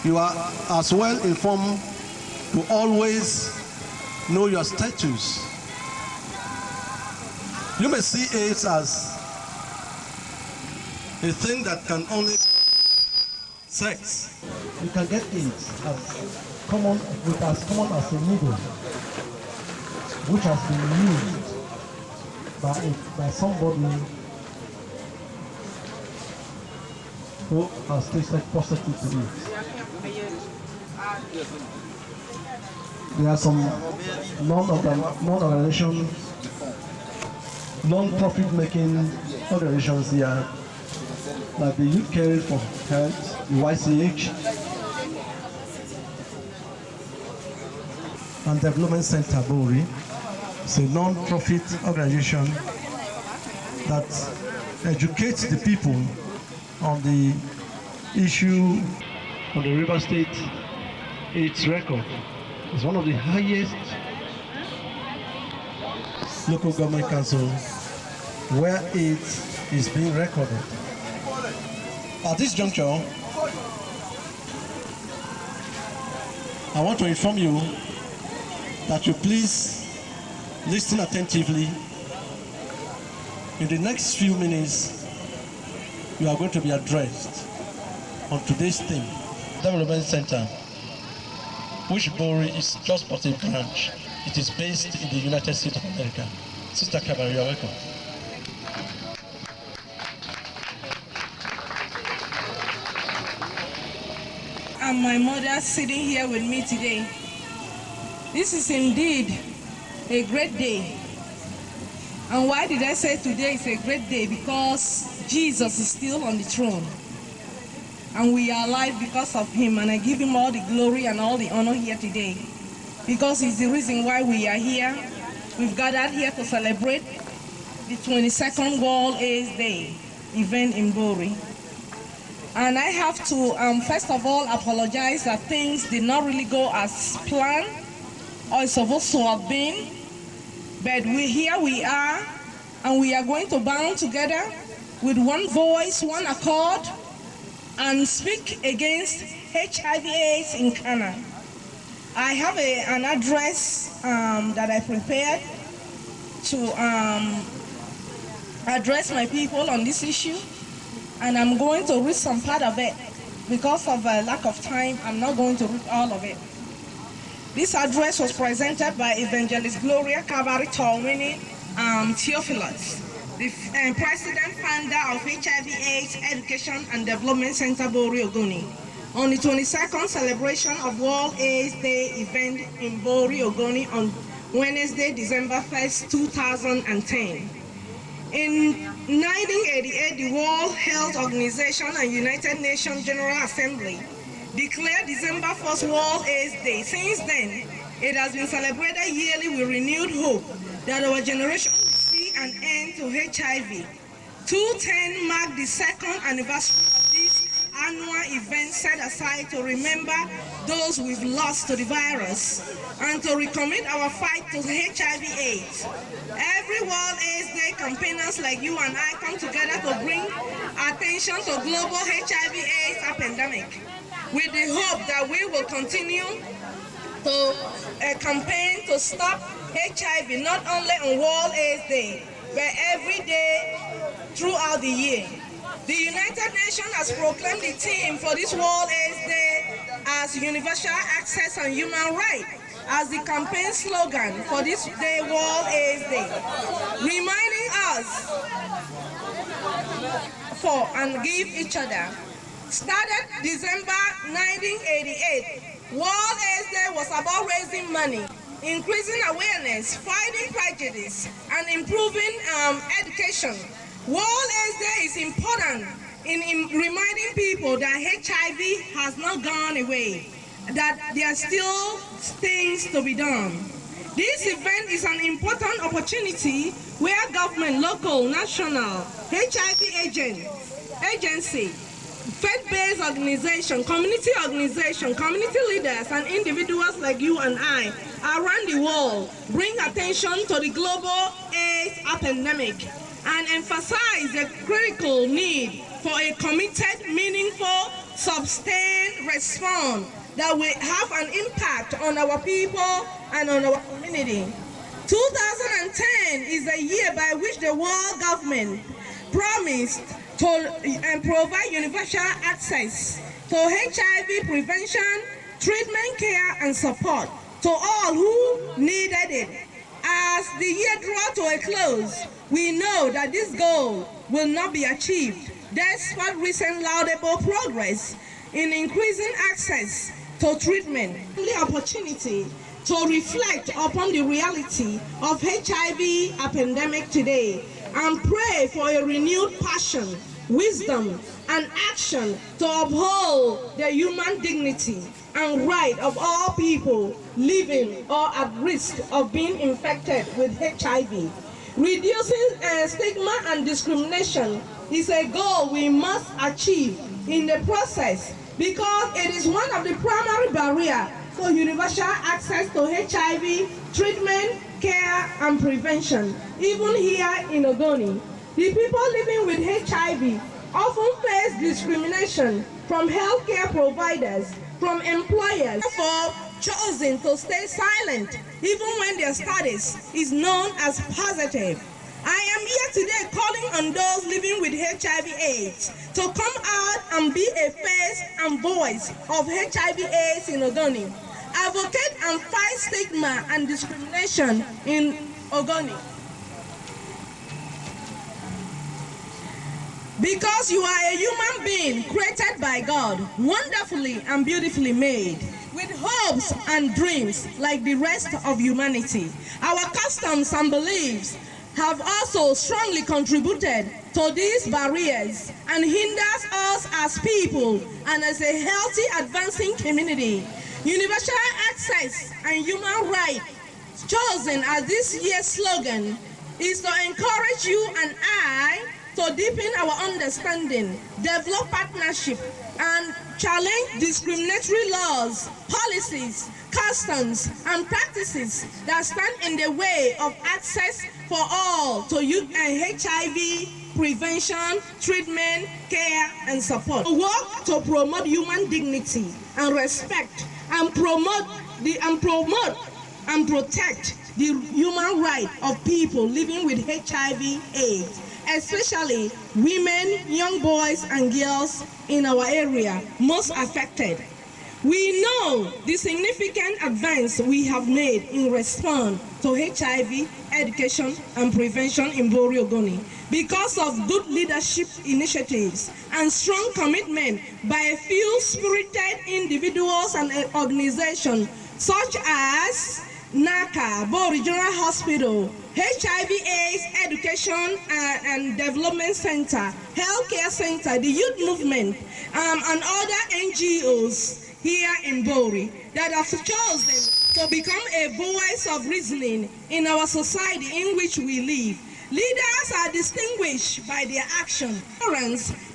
You are as well informed to always know your status. You may see AIDS as a thing that can only sex. You can get AIDS as common as a needle, which has been used by somebody who has tasted positive to it. There are some non-profit making organizations here, like the Youth Care for Health, the YCH, and Development Center BORI. It's a non-profit organization that educates the people on the issue of the River State AIDS record. It's one of the highest local government council where AIDS is being recorded. At this juncture, I want to inform you that you please listen attentively. In the next few minutes, you are going to be addressed on today's theme, Development Center, which BORI is just but a branch. It is based in the United States of America. Sister Kabari, you are welcome. And my mother sitting here with me today. This is indeed a great day. And why did I say today is a great day? Because Jesus is still on the throne. And we are alive because of him. And I give him all the glory and all the honor here today. Because he's the reason why we are here. We've gathered here to celebrate the 22nd World AIDS Day event in BORI. And I have to, first of all, apologize that things did not really go as planned or it's supposed to have been. But here we are, and we are going to band together with one voice, one accord, and speak against HIV/AIDS in Ghana. I have an address that I prepared to address my people on this issue. And I'm going to read some part of it. Because of a lack of time, I'm not going to read all of it. This address was presented by Evangelist Gloria Kabari Tolmini Theophilus, the President Founder of HIV/AIDS Education and Development Center BORI-OGONI, on the 22nd celebration of World AIDS Day event in BORI-OGONI on Wednesday, December 1st, 2010. In 1988, the World Health Organization and United Nations General Assembly declared December 1st World AIDS Day. Since then, it has been celebrated yearly with renewed hope that our generation will see an end to HIV. 2010 marked the second anniversary of this annual event set aside to remember those we've lost to the virus and to recommit our fight to HIV/AIDS. Every World AIDS Day, campaigners like you and I come together to bring attention to global HIV/AIDS epidemic with the hope that we will continue to campaign to stop HIV not only on World AIDS Day, but every day throughout the year. The United Nations has proclaimed the theme for this World AIDS Day as Universal Access and Human Rights as the campaign slogan for this day, World AIDS Day, reminding us for and give each other. Started December 1988, World AIDS Day was about raising money, increasing awareness, fighting prejudice, and improving education. World AIDS Day is important in reminding people that HIV has not gone away, that there are still things to be done. This event is an important opportunity where government, local, national, HIV agency, faith-based organization, community leaders, and individuals like you and I around the world bring attention to the global AIDS epidemic and emphasize the critical need for a committed, meaningful, sustained response that will have an impact on our people and on our community. 2010 is a year by which the world government promised to provide universal access to HIV prevention, treatment, care, and support to all who needed it. As the year draws to a close, we know that this goal will not be achieved despite recent laudable progress in increasing access to treatment. The opportunity to reflect upon the reality of HIV epidemic today and pray for a renewed passion, wisdom, and action to uphold the human dignity and right of all people living or at risk of being infected with HIV. Reducing stigma and discrimination is a goal we must achieve in the process because it is one of the primary barriers for universal access to HIV treatment, care, and prevention. Even here in Ogoni, the people living with HIV often face discrimination from healthcare providers, from employers, therefore chosen to stay silent even when their status is known as positive. I am here today calling on those living with HIV/AIDS to come out and be a face and voice of HIV/AIDS in Ogoni. Advocate and fight stigma and discrimination in Ogoni. Because you are a human being created by God, wonderfully and beautifully made, with hopes and dreams like the rest of humanity. Our customs and beliefs have also strongly contributed to these barriers and hinders us as people and as a healthy, advancing community. Universal access and human rights, chosen as this year's slogan, is to encourage you and I to deepen our understanding, develop partnership, and challenge discriminatory laws, policies, customs, and practices that stand in the way of access for all to HIV prevention, treatment, care, and support. We work to promote human dignity and respect, and and protect the human right of people living with HIV/AIDS, especially women, young boys, and girls in our area most affected. We know the significant advance we have made in response to HIV education and prevention in BORI-OGONI because of good leadership initiatives and strong commitment by a few spirited individuals and organizations such as NACA, BORI General Hospital, HIV/AIDS Education and Development Center, Healthcare Center, the Youth Movement, and other NGOs here in BORI that have chosen to become a voice of reasoning in our society in which we live. Leaders are distinguished by their action,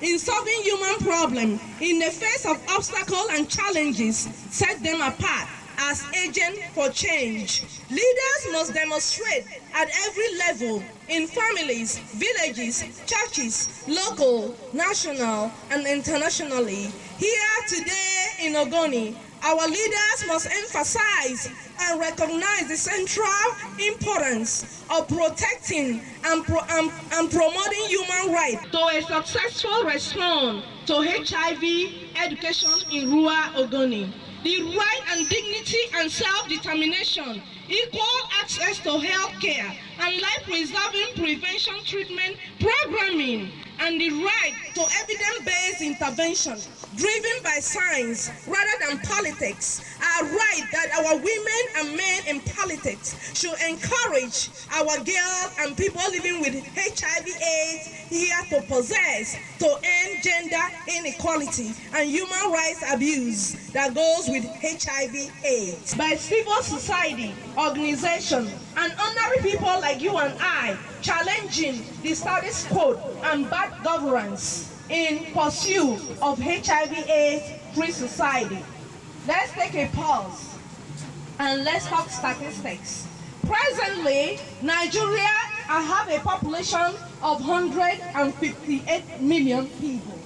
in solving human problems in the face of obstacles and challenges set them apart as agents for change. Leaders must demonstrate at every level, in families, villages, churches, local, national, and internationally. Here today in Ogoni, our leaders must emphasize and recognize the central importance of protecting and promoting human rights to a successful response to HIV education in rural Ogoni. The right and dignity and self-determination, equal access to health care and life-preserving prevention treatment programming, and the right to evidence-based intervention driven by science rather than politics are right that our women and men in politics should encourage our girls and people living with HIV/AIDS here to possess to end gender inequality and human rights abuse that goes with HIV/AIDS. By civil society, organization, and ordinary people like you and I challenging the status quo and bad governance in pursuit of HIV/AIDS-free society. Let's take a pause and let's talk statistics. Presently, Nigeria have a population of 158 million people.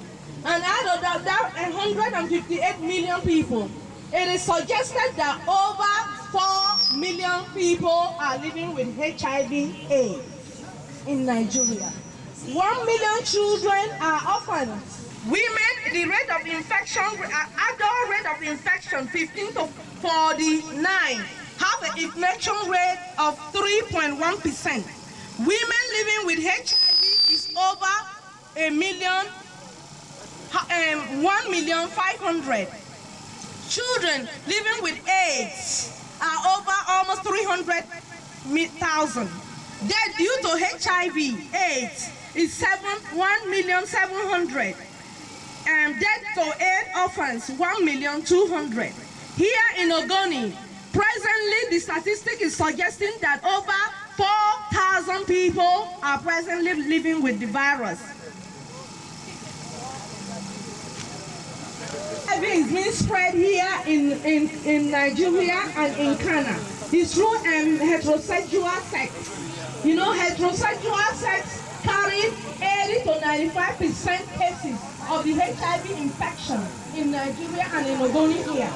And out of that 158 million people, it is suggested that over 4 million people are living with HIV/AIDS in Nigeria. 1 million children are orphans. Women, the rate of infection, adult rate of infection, 15 to 49, have an infection rate of 3.1%. Women living with HIV is over 1,500,000. Children living with AIDS are over almost 300,000. Death due to HIV/AIDS is 1,700,000. Death to AIDS orphans, 1,200,000. Here in Ogoni, presently the statistic is suggesting that over 4,000 people are presently living with the virus. HIV is being spread here in Nigeria and in Ghana. It's through heterosexual sex. You know, heterosexual sex carries 80 to 95% cases of the HIV infection in Nigeria and in Ogoni here.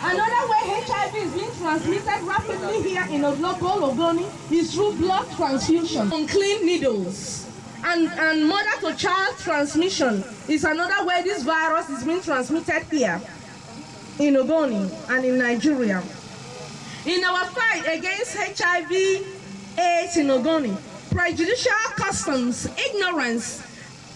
Another way HIV is being transmitted rapidly here in local Ogoni is through blood transfusion. Unclean needles and mother-to-child transmission is another way this virus is being transmitted here in Ogoni and in Nigeria. In our fight against HIV/AIDS in Ogoni, prejudicial customs, ignorance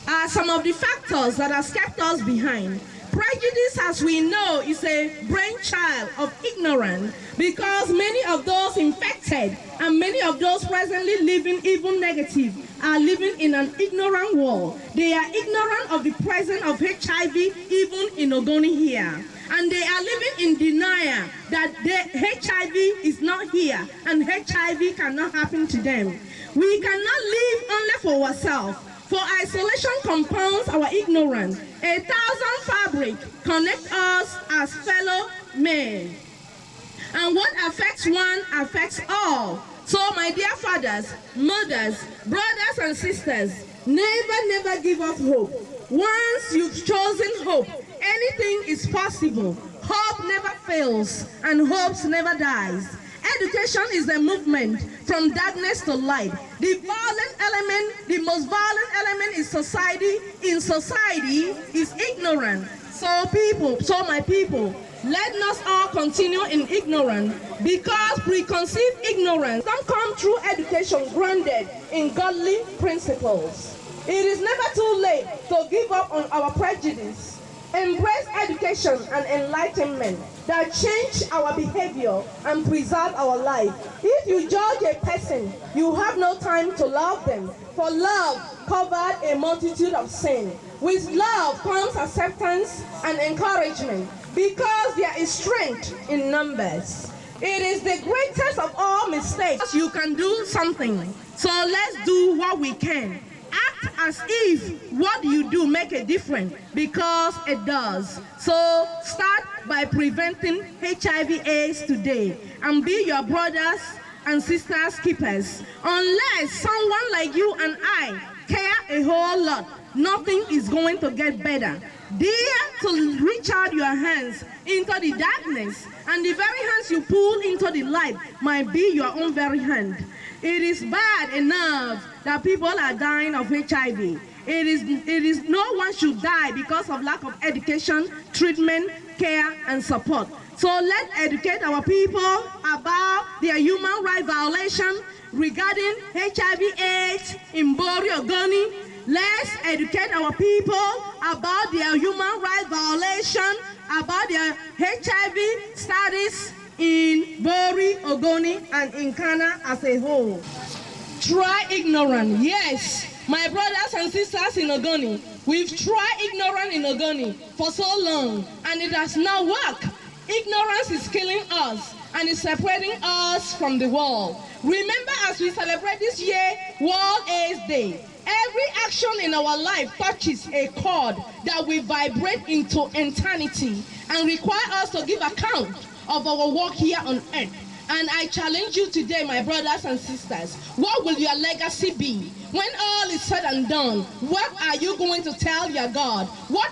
are some of the factors that have kept us behind. Prejudice, as we know, is a brainchild of ignorance because many of those infected and many of those presently living even negative are living in an ignorant world. They are ignorant of the presence of HIV even in Ogoni here. And they are living in denial that the HIV is not here and HIV cannot happen to them. We cannot live only for ourselves. For isolation compounds our ignorance. 1,000 fabrics connect us as fellow men. And what affects one affects all. So my dear fathers, mothers, brothers and sisters, never give up hope. Once you've chosen hope, anything is possible. Hope never fails and hope never dies. Education is a movement from darkness to light. The violent element, the most violent element in society is ignorance. So my people, let us all continue in ignorance because preconceived ignorance don't come through education grounded in godly principles. It is never too late to give up on our prejudice. Embrace education and enlightenment that change our behavior and preserve our life. If you judge a person, you have no time to love them, for love covered a multitude of sin. With love comes acceptance and encouragement, because there is strength in numbers. It is the greatest of all mistakes. You can do something, so let's do what we can. Act as if what you do make a difference, because it does. So start by preventing HIV/AIDS today and be your brothers and sisters keepers. Unless someone like you and I care a whole lot, nothing is going to get better. Dare to reach out your hands into the darkness, and the very hands you pull into the light might be your own very hand. It is bad enough that people are dying of HIV. It is no one should die because of lack of education, treatment, care, and support. So let's educate our people about their human rights violation regarding HIV/AIDS in BORI-OGONI. Let's educate our people about their human rights violation, about their HIV status in BORI-OGONI and in Ghana as a whole. Try ignorance. Yes, my brothers and sisters in Ogoni, we've tried ignorance in Ogoni for so long and it has not worked. Ignorance is killing us and is separating us from the world. Remember, as we celebrate this year World AIDS Day, every action in our life touches a chord that will vibrate into eternity and require us to give account of our work here on earth. And I challenge you today, my brothers and sisters, what will your legacy be? When all is said and done, what are you going to tell your God? What